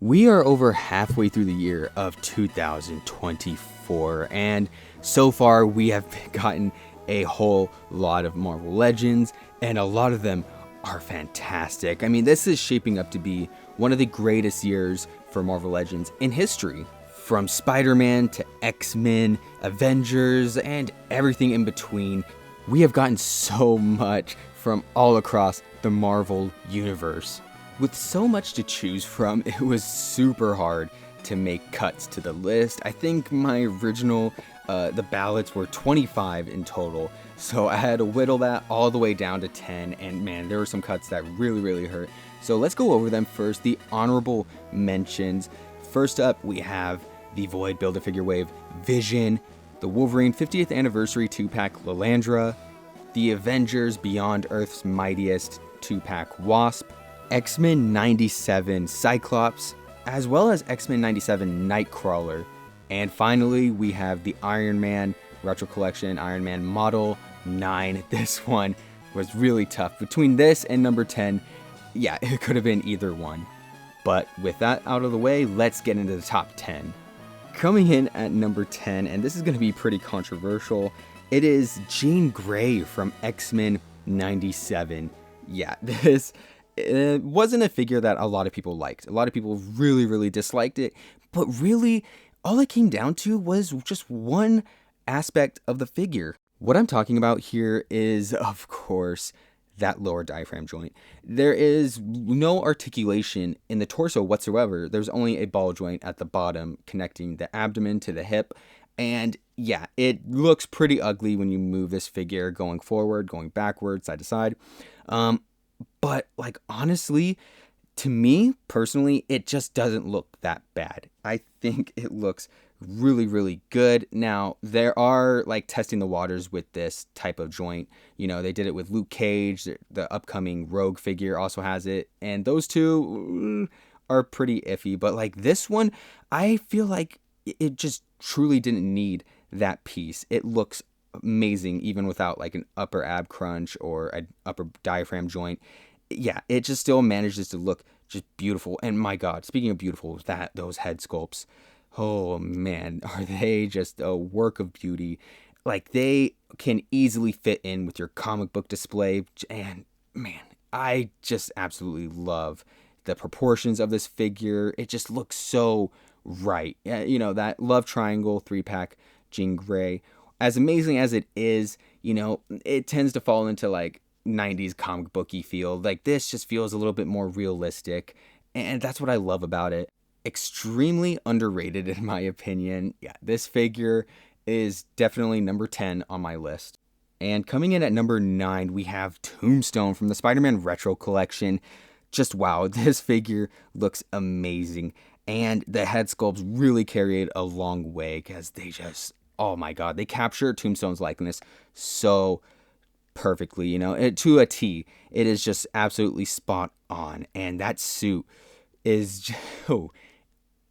We are over halfway through the year of 2024, and so far we have gotten a whole lot of Marvel Legends, and a lot of them are fantastic. I mean, this is shaping up to be one of the greatest years for Marvel Legends in history. From Spider-Man to X-Men, Avengers, and everything in between, we have gotten so much from all across the Marvel universe. With so much to choose from, it was super hard to make cuts to the list. I think my original, the ballots were 25 in total, so I had to whittle that all the way down to 10, and man, there were some cuts that really hurt. So let's go over them first, the honorable mentions. First up, we have the Void Build-A-Figure Wave Vision, the Wolverine 50th Anniversary 2-pack Lilandra, the Avengers Beyond Earth's Mightiest 2-pack Wasp, X-Men 97 Cyclops, as well as X-Men 97 Nightcrawler. And finally, we have the Iron Man Retro Collection Iron Man Model 9. This one was really tough. Between this and number 10, yeah, it could have been either one. But with that out of the way, let's get into the top 10. Coming in at number 10, and this is going to be pretty controversial, it is Jean Grey from X-Men 97. Yeah, this... It wasn't a figure that a lot of people liked. A lot of people really disliked it, but really all it came down to was just one aspect of the figure. What I'm talking about here is, of course, that lower diaphragm joint. There is no articulation in the torso whatsoever. There's only a ball joint at the bottom connecting the abdomen to the hip. And yeah, it looks pretty ugly when you move this figure going forward, going backward, side to side. But like, honestly, to me personally, it just doesn't look that bad. I think it looks really good. Now, there are like testing the waters with this type of joint. You know, they did it with Luke Cage. The upcoming Rogue figure also has it. And those two are pretty iffy. But like this one, I feel like it just truly didn't need that piece. It looks amazing even without like an upper ab crunch or an upper diaphragm joint. Yeah, it just still manages to look just beautiful. And my God, speaking of beautiful, those head sculpts, oh man, are they just a work of beauty. Like, they can easily fit in with your comic book display. And man, I just absolutely love the proportions of this figure. It just looks so right. You know, that love triangle 3-pack Jean Grey, as amazing as it is, you know, it tends to fall into like 90s comic booky feel. Like, this just feels a little bit more realistic, and that's what I love about it. Extremely underrated in my opinion. Yeah, this figure is definitely number 10 on my list. And coming in at number 9, we have Tombstone from the Spider-Man Retro Collection. Just wow, this figure looks amazing, and the head sculpts really carry it a long way because they just, oh my God, they capture Tombstone's likeness so perfectly, you know, to a T. It is just absolutely spot on. And that suit is just,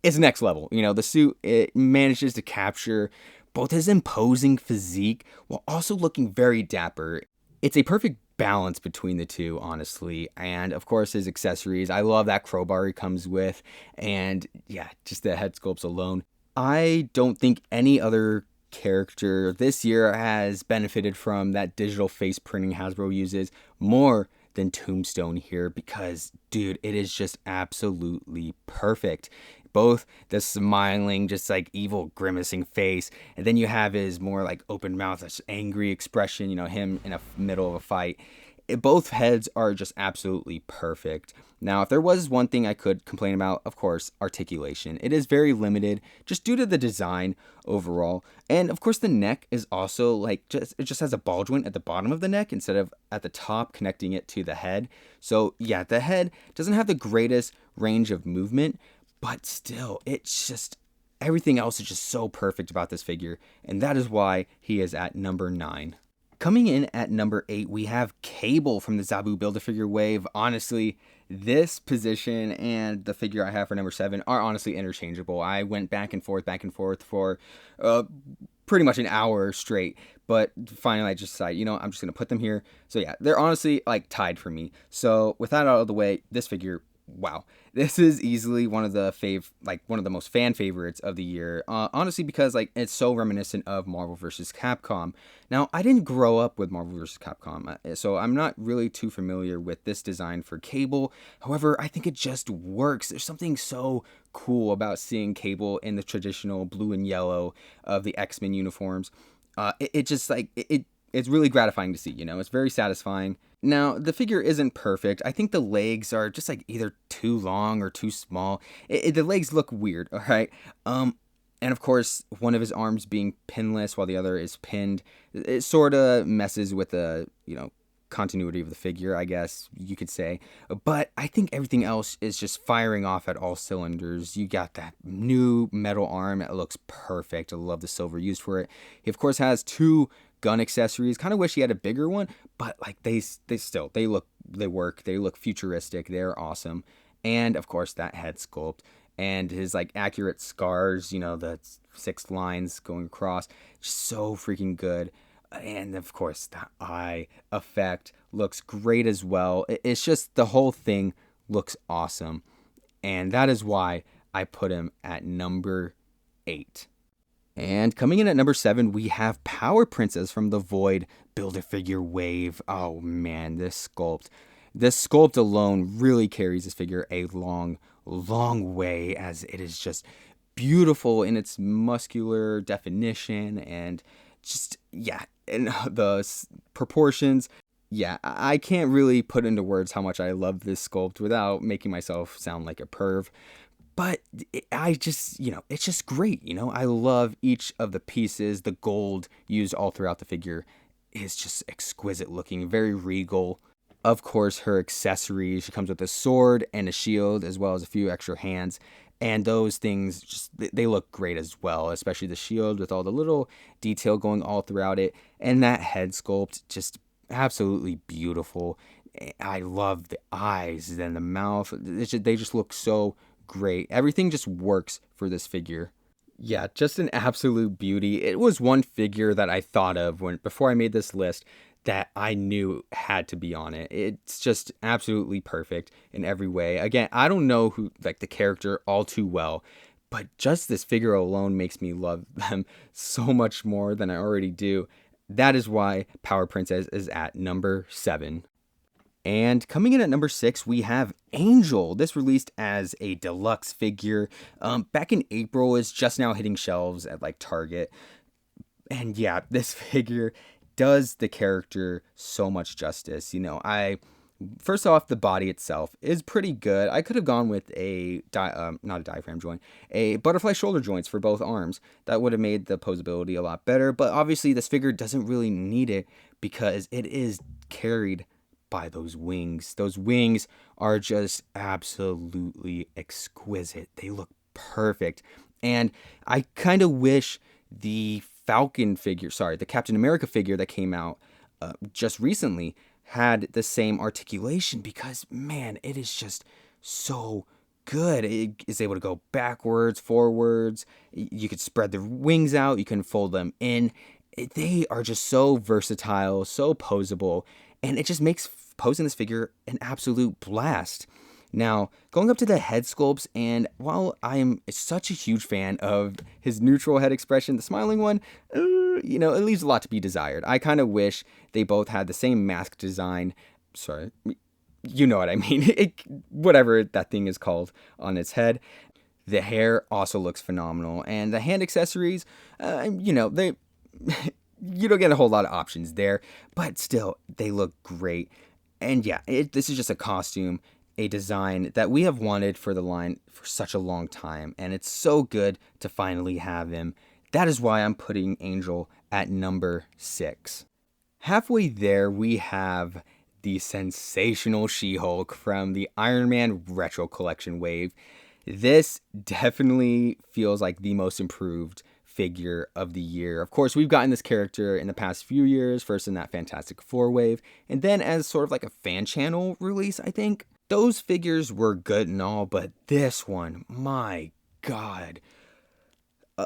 it's next level. You know, the suit, it manages to capture both his imposing physique while also looking very dapper. It's a perfect balance between the two, honestly. And of course, his accessories. I love that crowbar he comes with. And yeah, just the head sculpts alone. I don't think any other character this year has benefited from that digital face printing Hasbro uses more than Tombstone here, because dude, it is just absolutely perfect. Both the smiling, just like evil grimacing face, and then you have his more like open mouth, this angry expression, you know, him in a middle of a fight. Both heads are just absolutely perfect. Now, if there was one thing I could complain about, of course, articulation. It is very limited just due to the design overall. And of course, the neck is also like it just has a ball joint at the bottom of the neck instead of at the top connecting it to the head. So yeah, the head doesn't have the greatest range of movement, but still, it's just, everything else is just so perfect about this figure. And that is why he is at number 9. Coming in at number 8, we have Cable from the Zabu Build-A-Figure Wave. Honestly, this position and the figure I have for number 7 are honestly interchangeable. I went back and forth for pretty much an hour straight, but finally I just decided, you know, I'm just going to put them here. So yeah, they're honestly like tied for me. So with that out of the way, this figure wow, this is easily one of the one of the most fan favorites of the year. Honestly, because like it's so reminiscent of Marvel vs. Capcom. Now, I didn't grow up with Marvel vs. Capcom, so I'm not really too familiar with this design for Cable. However, I think it just works. There's something so cool about seeing Cable in the traditional blue and yellow of the X-Men uniforms. It just like it's really gratifying to see. It's very satisfying. Now, the figure isn't perfect. I think the legs are just like either too long or too small. The legs look weird, all right? And of course, one of his arms being pinless while the other is pinned, it sort of messes with the, continuity of the figure, I guess you could say. But I think everything else is just firing off at all cylinders. You got that new metal arm. It looks perfect. I love the silver used for it. He, of course, has two gun accessories. Kind of wish he had a bigger one, but like they work. They look futuristic. They're awesome. And of course, that head sculpt and his like accurate scars, the 6 lines going across, just so freaking good. And of course, the eye effect looks great as well. It's just the whole thing looks awesome. And that is why I put him at number 8. And coming in at number 7, we have Power Princess from the Void Build-A-Figure Wave. Oh man, this sculpt alone really carries this figure a long, long way, as it is just beautiful in its muscular definition and just, yeah, and the proportions. Yeah, I can't really put into words how much I love this sculpt without making myself sound like a perv. But it's just great. I love each of the pieces. The gold used all throughout the figure is just exquisite looking, very regal. Of course, her accessories, she comes with a sword and a shield, as well as a few extra hands. And those things, they look great as well, especially the shield with all the little detail going all throughout it. And that head sculpt, just absolutely beautiful. I love the eyes and the mouth. They just look so great. Everything just works for this figure. Yeah, just an absolute beauty. It was one figure that I thought of before I made this list that I knew had to be on it. It's just absolutely perfect in every way. Again, I don't know who like the character all too well, but just this figure alone makes me love them so much more than I already do. That is why Power Princess is at number 7. And coming in at number 6, we have Angel. This released as a deluxe figure back in April. Is just now hitting shelves at like Target. And yeah, this figure does the character so much justice. First off, the body itself is pretty good. I could have gone with not a diaphragm joint, a butterfly shoulder joints for both arms. That would have made the posability a lot better. But obviously, this figure doesn't really need it because it is carried by those wings. Those wings are just absolutely exquisite. They look perfect. And I kind of wish the Captain America figure that came out just recently had the same articulation, because man, it is just so good. It is able to go backwards, forwards. You could spread the wings out. You can fold them in. They are just so versatile, so posable, and it just makes posing this figure an absolute blast. Now, going up to the head sculpts, and while I am such a huge fan of his neutral head expression, the smiling one, it leaves a lot to be desired. I kind of wish they both had the same mask design. Sorry, you know what I mean. Whatever that thing is called on its head. The hair also looks phenomenal, and the hand accessories, they you don't get a whole lot of options there, but still, they look great. And yeah, this is just a costume, a design that we have wanted for the line for such a long time, and it's so good to finally have him. That is why I'm putting Angel at number 6. Halfway there, we have the sensational She-Hulk from the Iron Man Retro Collection wave. This definitely feels like the most improved figure of the year. Of course, we've gotten this character in the past few years, first in that Fantastic Four wave, and then as sort of like a fan channel release, I think. Those figures were good and all, but this one, my God.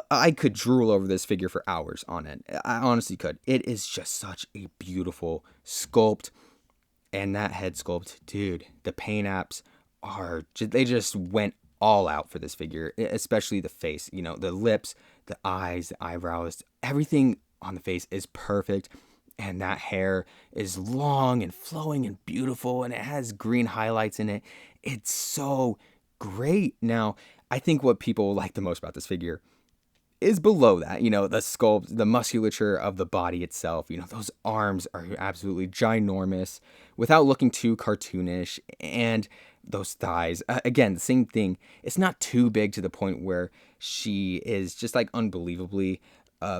I could drool over this figure for hours on it. I honestly could. It is just such a beautiful sculpt. And that head sculpt, dude, the paint apps they just went all out for this figure, especially the face. You know, the lips, the eyes, the eyebrows, everything on the face is perfect. And that hair is long and flowing and beautiful, and it has green highlights in it. It's so great. Now, I think what people like the most about this figure is below that, you know, the sculpt, the musculature of the body itself. You know, those arms are absolutely ginormous without looking too cartoonish. And those thighs, again, the same thing. It's not too big to the point where she is just like unbelievably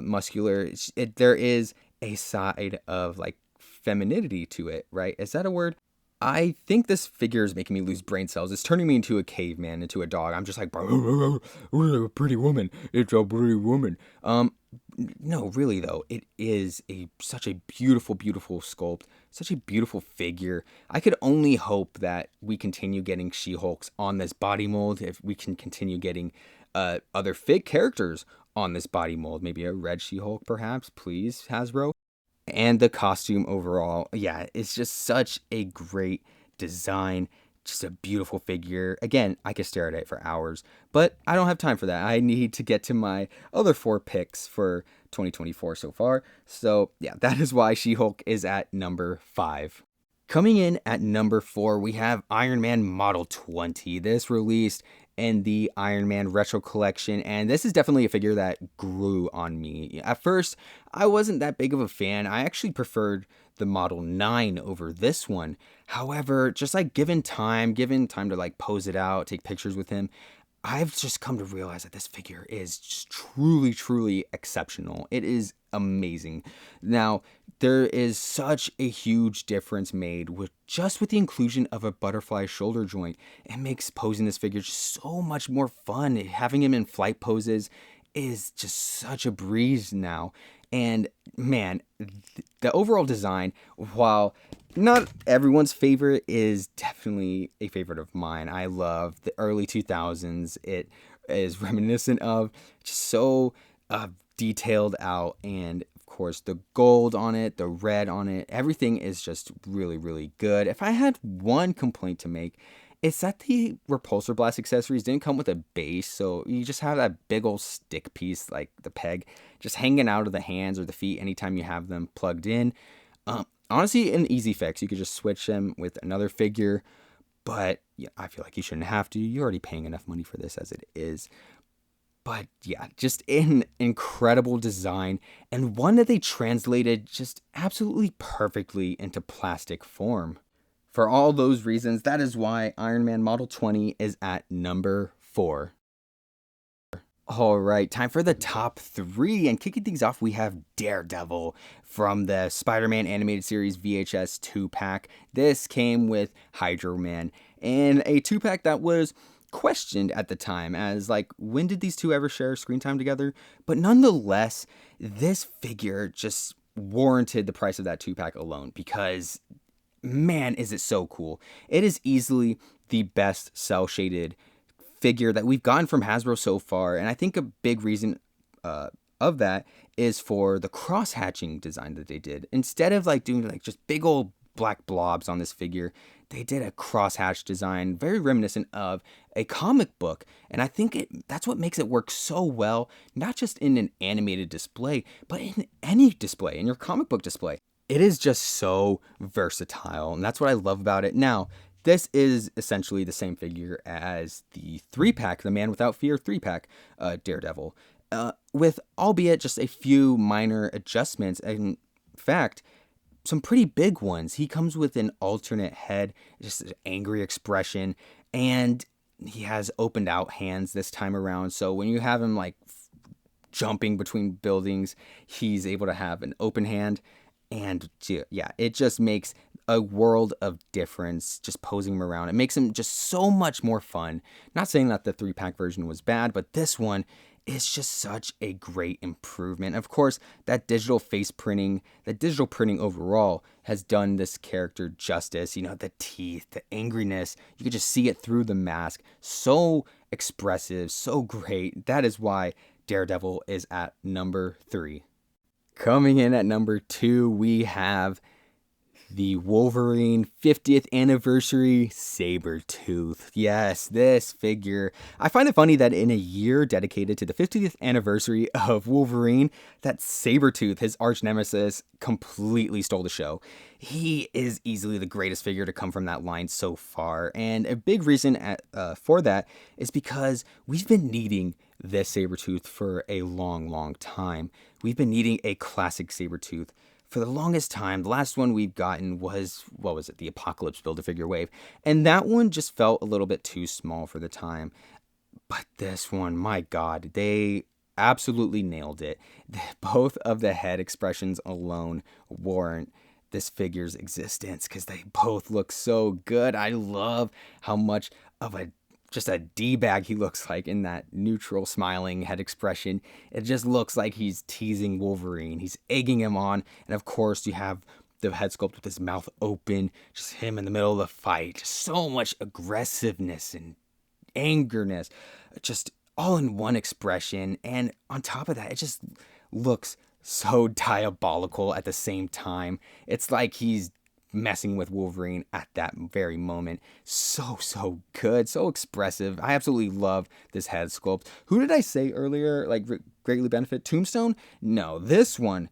muscular. There is a side of like femininity to it, right? Is that a word? I think this figure is making me lose brain cells. It's turning me into a caveman, into a dog. I'm just like, a pretty woman. It's a pretty woman. No, really though, it is such a beautiful, beautiful sculpt, such a beautiful figure. I could only hope that we continue getting She-Hulks on this body mold. If we can continue getting other fig characters on this body mold, maybe a red She-Hulk, perhaps. Please, Hasbro. And the costume overall, yeah, it's just such a great design, just a beautiful figure. Again, I could stare at it for hours, but I don't have time for that. I need to get to my other 4 picks for 2024 so far. So yeah, that is why She-Hulk is at number 5. Coming in at number 4, we have Iron Man Model 20. This released in the Iron Man Retro Collection, and this is definitely a figure that grew on me. At first, I wasn't that big of a fan. I actually preferred the Model 9 over this one. However, just like given time to like pose it out, take pictures with him, I've just come to realize that this figure is just truly, truly exceptional. It is amazing. Now, there is such a huge difference made with the inclusion of a butterfly shoulder joint. It makes posing this figure just so much more fun. Having him in flight poses is just such a breeze now. And man, the overall design, while not everyone's favorite, is definitely a favorite of mine. I love the early 2000s. It is reminiscent of, just so detailed out, and of course the gold on it, the red on it, everything is just really, really good. If I had one complaint to make, it's that the repulsor blast accessories didn't come with a base, so you just have that big old stick piece, like the peg, just hanging out of the hands or the feet anytime you have them plugged in. Honestly, an easy fix. You could just switch them with another figure, but yeah, I feel like you shouldn't have to. You're already paying enough money for this as it is. But yeah, just an incredible design, and one that they translated just absolutely perfectly into plastic form. For all those reasons, that is why Iron Man Model 20 is at number 4. All right, time for the top 3. And kicking things off, we have Daredevil from the Spider-Man animated series VHS 2-pack. This came with Hydro Man, and a 2-pack that was questioned at the time as like, when did these two ever share screen time together? But nonetheless, this figure just warranted the price of that 2-pack alone, because man, is it so cool. It is easily the best cell shaded figure that we've gotten from Hasbro so far, and I think a big reason of that is for the cross hatching design that they did. Instead of like doing like just big old black blobs on this figure, they did a cross hatch design very reminiscent of a comic book, and I think that's what makes it work so well, not just in an animated display, but in any display, in your comic book display. It is just so versatile, and that's what I love about it. Now, this is essentially the same figure as the 3-pack, the Man Without Fear 3-pack Daredevil, with albeit just a few minor adjustments. In fact, some pretty big ones. He comes with an alternate head, just an angry expression, and he has opened out hands this time around. So when you have him like jumping between buildings, he's able to have an open hand. And yeah, it just makes a world of difference just posing him around. It makes him just so much more fun. Not saying that the 3-pack version was bad, but this one is just such a great improvement. Of course, that digital printing overall has done this character justice. You know, the teeth, the angriness, you could just see it through the mask. So expressive, so great. That is why Daredevil is at number 3. Coming in at number 2, we have the Wolverine 50th anniversary Sabretooth. Yes, this figure. I find it funny that in a year dedicated to the 50th anniversary of Wolverine, that Sabretooth, his arch nemesis, completely stole the show. He is easily the greatest figure to come from that line so far, and a big reason for that is because we've been needing this Sabretooth for a long time. We've been needing a classic Sabretooth for the longest time. The last one we've gotten was, what was it, the Apocalypse Build-A-Figure wave. And that one just felt a little bit too small for the time. But this one, my God, they absolutely nailed it. Both of the head expressions alone warrant this figure's existence because they both look so good. I love how much of just a D-bag he looks like in that neutral smiling head expression. It just looks like he's teasing Wolverine. He's egging him on. And of course you have the head sculpt with his mouth open, just him in the middle of the fight. Just so much aggressiveness and angerness, just all in one expression. And on top of that, it just looks so diabolical at the same time. It's like he's messing with Wolverine at that very moment. So good, so expressive. I absolutely love this head sculpt. Who did I say earlier, like, greatly benefit? Tombstone? No, this one,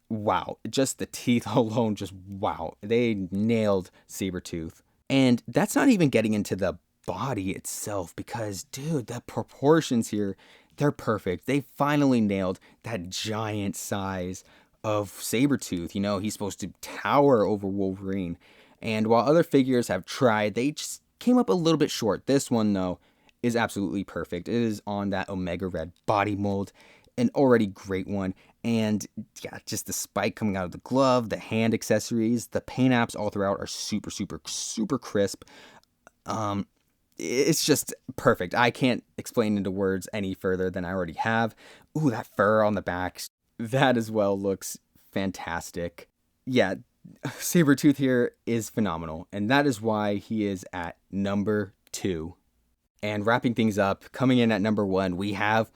wow. Just the teeth alone, just wow. They nailed Sabretooth. And that's not even getting into the body itself because, dude, the proportions here, they're perfect. They finally nailed that giant size of Sabretooth. You know, he's supposed to tower over Wolverine. And while other figures have tried, they just came up a little bit short. This one, though, is absolutely perfect. It is on that Omega Red body mold, an already great one. And yeah, just the spike coming out of the glove, the hand accessories, the paint apps all throughout are super crisp. It's just perfect. I can't explain into words any further than I already have. Ooh, that fur on the back, that as well looks fantastic. Yeah, Sabretooth here is phenomenal, and that is why he is at number 2. And wrapping things up, coming in at number 1, we have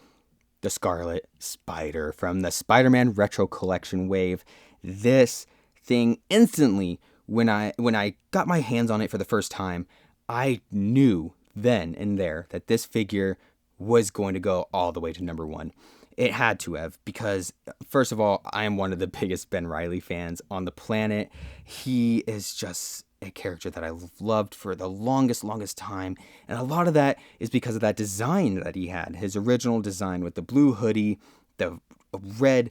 the Scarlet Spider from the Spider-Man Retro Collection wave. This thing instantly, when I got my hands on it for the first time, I knew then and there that this figure was going to go all the way to number 1. It had to have, because first of all, I am one of the biggest Ben Reilly fans on the planet. He is just a character that I've loved for the longest time. And a lot of that is because of that design that he had. His original design with the blue hoodie, the red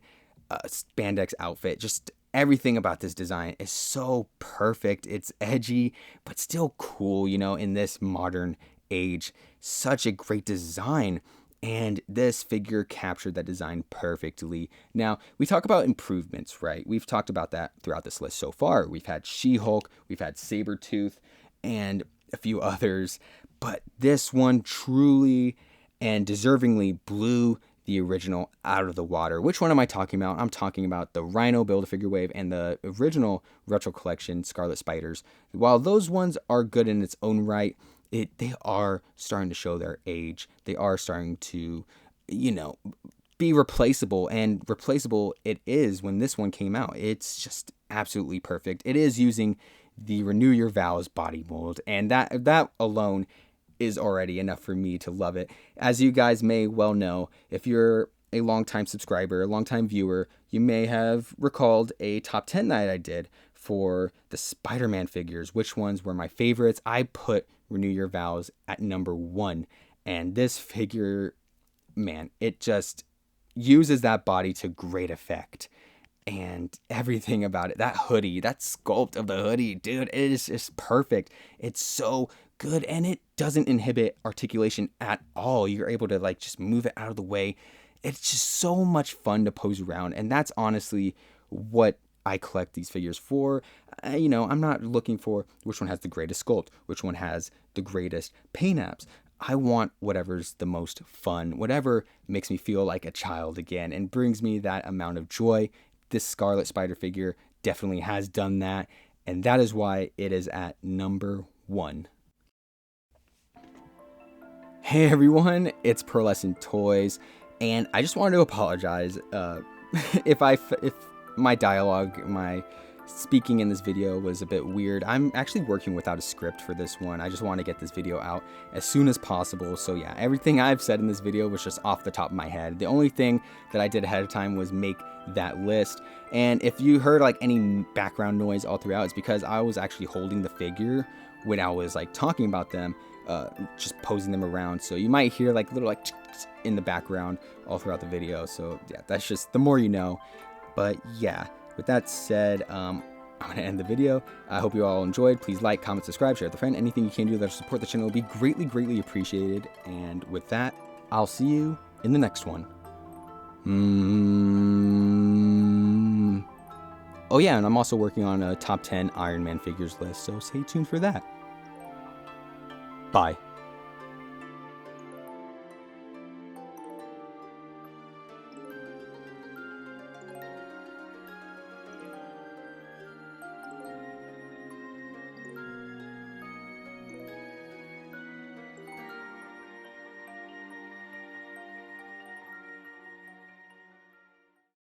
spandex outfit, just everything about this design is so perfect. It's edgy, but still cool, you know, in this modern age. Such a great design. And this figure captured that design perfectly. Now, we talk about improvements, right? We've talked about that throughout this list so far. We've had She-Hulk, we've had Sabretooth, and a few others. But this one truly and deservingly blew the original out of the water. Which one am I talking about? I'm talking about the Rhino Build-A-Figure wave and the original Retro Collection Scarlet Spiders. While those ones are good in its own right, they are starting to show their age. They are starting to, you know, be replaceable, and replaceable it is when this one came out. It's just absolutely perfect. It is using the Renew Your Vows body mold, and that alone is already enough for me to love it. As you guys may well know, if you're a longtime subscriber, a longtime viewer, you may have recalled a top 10 that I did for the Spider-Man figures. Which ones were my favorites? I put Renew Your Vows at number 1. And this figure, man, it just uses that body to great effect. And everything about it, that hoodie, that sculpt of the hoodie, dude, it is just perfect. It's so good, and it doesn't inhibit articulation at all. You're able to like just move it out of the way. It's just so much fun to pose around, and that's honestly what I collect these figures for. You know, I'm not looking for which one has the greatest sculpt, which one has the greatest paint apps. I want whatever's the most fun, whatever makes me feel like a child again and brings me that amount of joy. This Scarlet Spider figure definitely has done that, and that is why it is at number 1. Hey everyone, it's Pearlescent Toys, and I just wanted to apologize if my dialogue, my speaking in this video was a bit weird. I'm actually working without a script for this one. I just want to get this video out as soon as possible. So yeah, everything I've said in this video was just off the top of my head. The only thing that I did ahead of time was make that list. And if you heard like any background noise all throughout, it's because I was actually holding the figure when I was like talking about them, just posing them around. So you might hear like little like in the background all throughout the video. So yeah, that's just the more you know. But yeah, with that said, I'm going to end the video. I hope you all enjoyed. Please like, comment, subscribe, share with a friend. Anything you can do that'll support the channel will be greatly, greatly appreciated. And with that, I'll see you in the next one. Oh yeah, and I'm also working on a top 10 Iron Man figures list, so stay tuned for that. Bye.